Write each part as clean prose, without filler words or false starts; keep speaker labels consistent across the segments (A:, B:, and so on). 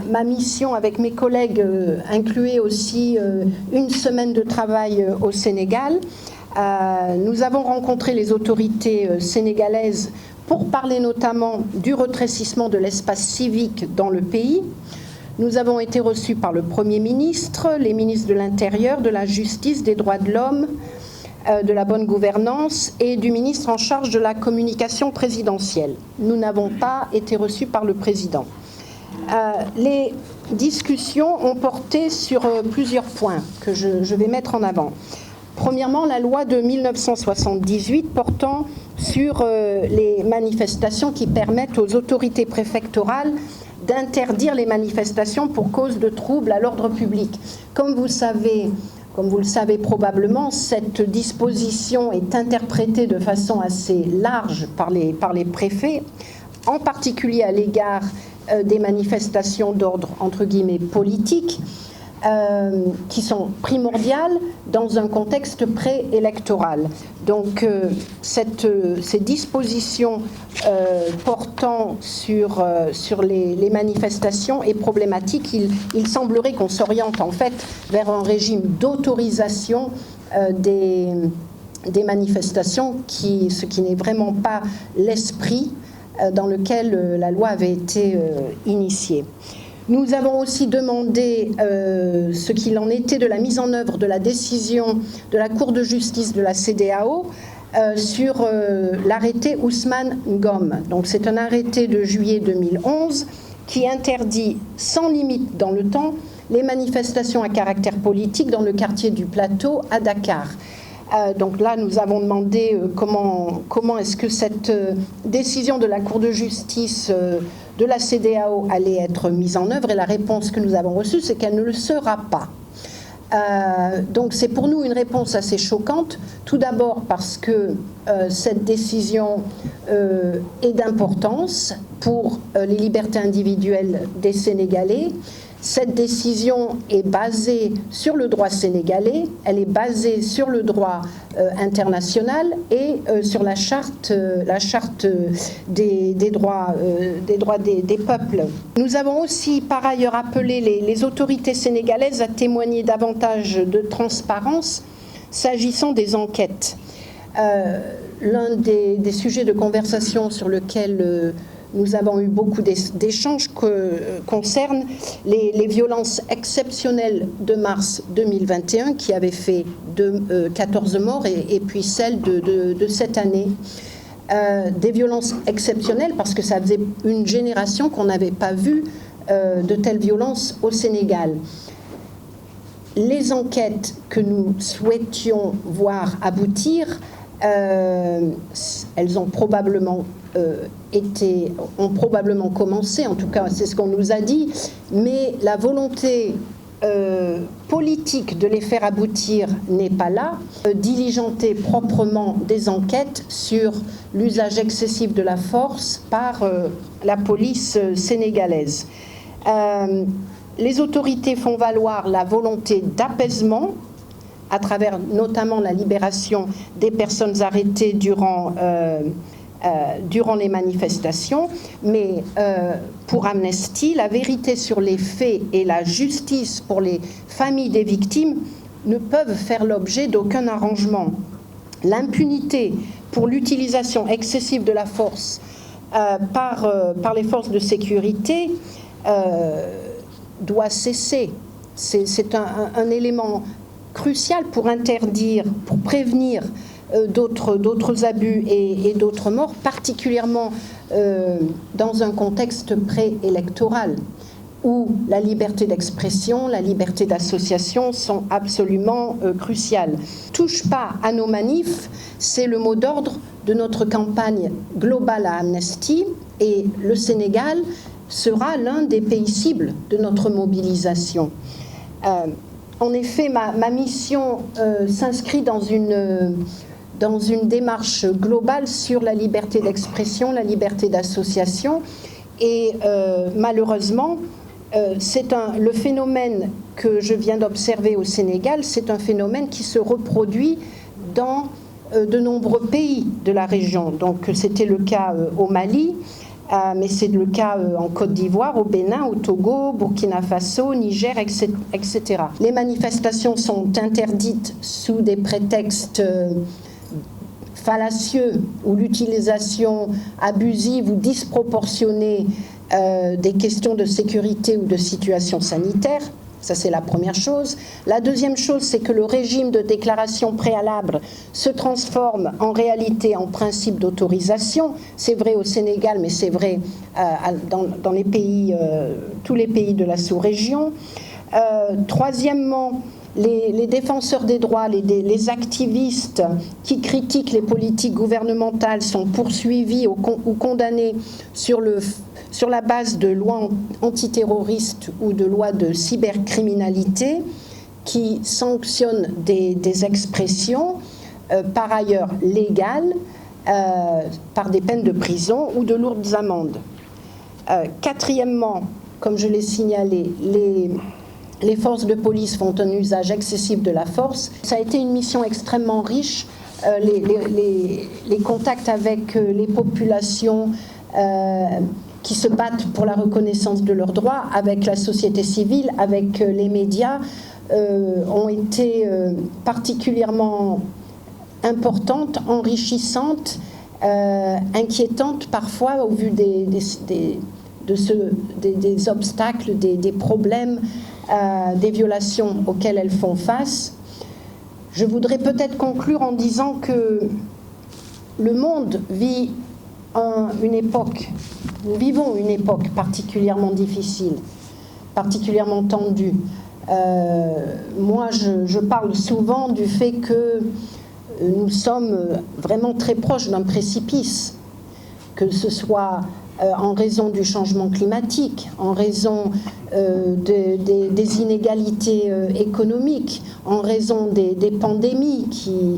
A: ma mission avec mes collègues incluait aussi une semaine de travail au Sénégal. Nous avons rencontré les autorités sénégalaises pour parler notamment du rétrécissement de l'espace civique dans le pays. Nous avons été reçus par le Premier ministre, les ministres de l'Intérieur, de la Justice, des droits de l'homme, de la bonne gouvernance et du ministre en charge de la communication présidentielle. Nous n'avons pas été reçus par le président. Les discussions ont porté sur plusieurs points que je vais mettre en avant. Premièrement, la loi de 1978 portant sur les manifestations qui permettent aux autorités préfectorales d'interdire les manifestations pour cause de troubles à l'ordre public. Comme vous le savez probablement, cette disposition est interprétée de façon assez large par les préfets, en particulier à l'égard des manifestations d'ordre, entre guillemets, politique, qui sont primordiales dans un contexte préélectoral. Donc ces dispositions portant sur les manifestations est problématique. Il semblerait qu'on s'oriente en fait vers un régime d'autorisation des manifestations, ce qui n'est vraiment pas l'esprit dans lequel la loi avait été initiée. Nous avons aussi demandé ce qu'il en était de la mise en œuvre de la décision de la Cour de justice de la CEDEAO sur l'arrêté Ousmane Ngom. Donc c'est un arrêté de juillet 2011 qui interdit sans limite dans le temps les manifestations à caractère politique dans le quartier du Plateau à Dakar. Donc là, nous avons demandé comment est-ce que cette décision de la Cour de justice de la CEDEAO allait être mise en œuvre, et la réponse que nous avons reçue, c'est qu'elle ne le sera pas. Donc c'est pour nous une réponse assez choquante, tout d'abord parce que cette décision est d'importance pour les libertés individuelles des Sénégalais. Cette décision est basée sur le droit sénégalais, elle est basée sur le droit international et sur la charte des droits des peuples. Nous avons aussi par ailleurs appelé les autorités sénégalaises à témoigner davantage de transparence s'agissant des enquêtes. L'un des sujets de conversation sur lequel nous avons eu beaucoup d'échanges concernent les violences exceptionnelles de mars 2021 qui avaient fait 14 morts et puis celles de cette année. Des violences exceptionnelles parce que ça faisait une génération qu'on n'avait pas vu de telles violences au Sénégal. Les enquêtes que nous souhaitions voir aboutir, elles ont probablement commencé, en tout cas c'est ce qu'on nous a dit, mais la volonté politique de les faire aboutir n'est pas là. Diligenter proprement des enquêtes sur l'usage excessif de la force par la police sénégalaise. Les autorités font valoir la volonté d'apaisement à travers notamment la libération des personnes arrêtées durant les manifestations, mais pour Amnesty, la vérité sur les faits et la justice pour les familles des victimes ne peuvent faire l'objet d'aucun arrangement. L'impunité pour l'utilisation excessive de la force par les forces de sécurité doit cesser. C'est un élément crucial pour interdire, pour prévenir d'autres abus et d'autres morts, particulièrement dans un contexte préélectoral où la liberté d'expression, la liberté d'association sont absolument cruciales. Touche pas à nos manifs, c'est le mot d'ordre de notre campagne globale à Amnesty, et le Sénégal sera l'un des pays cibles de notre mobilisation. En effet, ma mission s'inscrit dans une démarche globale sur la liberté d'expression, la liberté d'association, et malheureusement, le phénomène que je viens d'observer au Sénégal, c'est un phénomène qui se reproduit dans de nombreux pays de la région. Donc c'était le cas au Mali, mais c'est le cas en Côte d'Ivoire, au Bénin, au Togo, Burkina Faso, Niger, etc. Les manifestations sont interdites sous des prétextes fallacieux ou l'utilisation abusive ou disproportionnée des questions de sécurité ou de situation sanitaire. Ça, c'est la première chose. La deuxième chose, c'est que le régime de déclaration préalable se transforme en réalité en principe d'autorisation. C'est vrai au Sénégal, mais c'est vrai dans les pays, tous les pays de la sous-région. Troisièmement, les défenseurs des droits, les activistes qui critiquent les politiques gouvernementales sont poursuivis ou condamnés sur la base de lois antiterroristes ou de lois de cybercriminalité qui sanctionnent des expressions par ailleurs légales par des peines de prison ou de lourdes amendes. Quatrièmement, comme je l'ai signalé, les forces de police font un usage excessif de la force. Ça a été une mission extrêmement riche. Les contacts avec les populations qui se battent pour la reconnaissance de leurs droits, avec la société civile, avec les médias, ont été particulièrement importantes, enrichissantes, inquiétantes parfois au vu des obstacles, des problèmes, des violations auxquelles elles font face. Je voudrais peut-être conclure en disant que le monde vit une époque, nous vivons une époque particulièrement difficile, particulièrement tendue. Moi, je parle souvent du fait que nous sommes vraiment très proches d'un précipice, que ce soit en raison du changement climatique, en raison des inégalités économiques, en raison des pandémies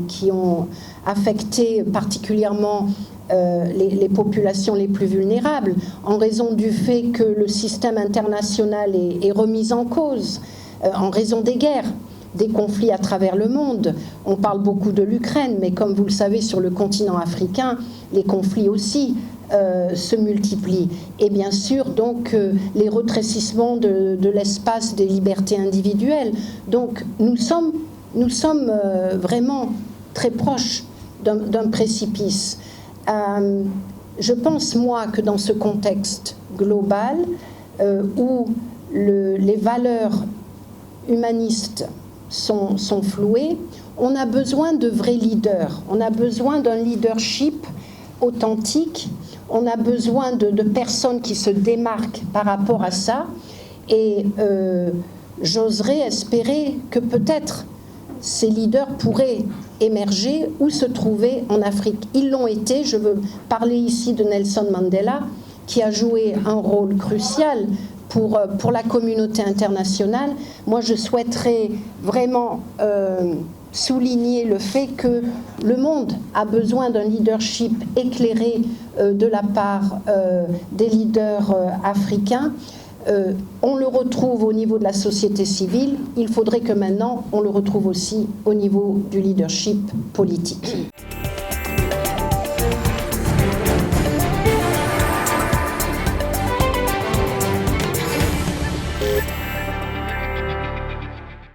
A: qui ont affecté particulièrement les populations les plus vulnérables, en raison du fait que le système international est remis en cause, en raison des guerres, des conflits à travers le monde. On parle beaucoup de l'Ukraine, mais comme vous le savez, sur le continent africain, les conflits aussi se multiplient. Et bien sûr, donc, les retrécissements de l'espace des libertés individuelles. Donc, nous sommes vraiment très proches d'un précipice. Je pense, moi, que dans ce contexte global, où les valeurs humanistes sont flouées, on a besoin de vrais leaders. On a besoin d'un leadership authentique. On a besoin de personnes qui se démarquent par rapport à ça. Et j'oserais espérer que peut-être ces leaders pourraient émerger ou se trouver en Afrique. Ils l'ont été. Je veux parler ici de Nelson Mandela, qui a joué un rôle crucial pour la communauté internationale. Moi, je souhaiterais vraiment souligner le fait que le monde a besoin d'un leadership éclairé de la part des leaders africains. On le retrouve au niveau de la société civile. Il faudrait que maintenant, on le retrouve aussi au niveau du leadership politique.